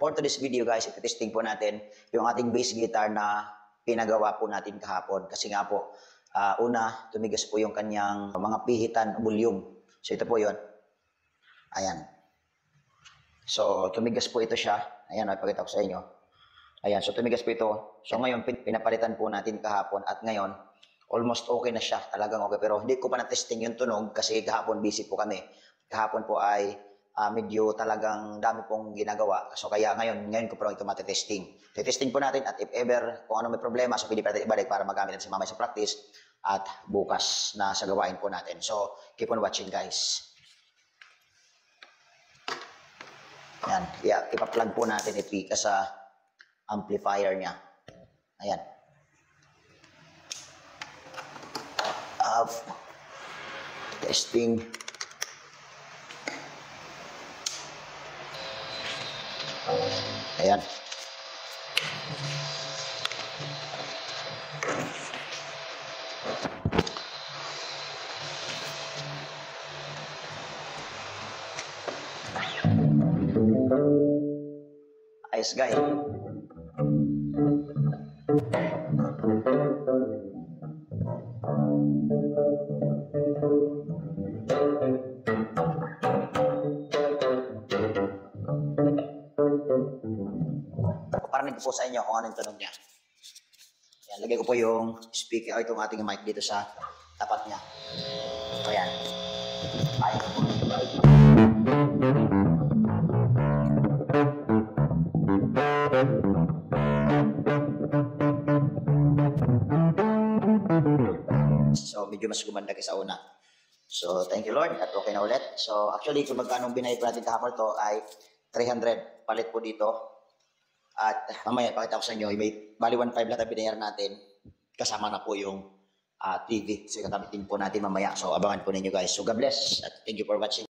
For today's video guys, iti-testing po natin yung ating bass guitar na pinagawa po natin kahapon. Kasi nga po, una, tumigas po yung kanyang mga pihitan, volume. So ito po yun. Ayan. So tumigas po ito siya. Ayan, ipakita ko sa inyo. Ayan, so tumigas po ito. So ngayon, pinapalitan po natin kahapon at ngayon, almost okay na siya. Talagang okay. Pero hindi ko pa na-testing yung tunog kasi kahapon busy po kami. Kahapon po ay medyo talagang dami pong ginagawa. So kaya ngayon ko po ito matitesting. Testing po natin at if ever kung ano may problema, so pwede pa natin ibalik para magamit natin si mamay sa practice at bukas na sa gawain po natin. So keep on watching guys. Ayan, ipa-plug po natin ipika sa amplifier niya. Ayan. Testing. Ayan. Ayos guys. Parinig ko po sa inyo kung ano yung tunog niya. Ayan, lagay ko po yung speaker o itong ating mic dito sa tapat niya. Ayan. Ayan po. So, medyo mas gumanda kaysa una. So, thank you Lord at okay na ulit. So, actually, kung magkano binayad po natin kahapon to ay 300 palit po dito. At mamaya, pakita ko sa inyo, may bali 1.5 lang tayo binayaran natin. Kasama na po yung TV. So, kakamitin po natin mamaya. So, abangan po ninyo guys. So, God bless at thank you for watching.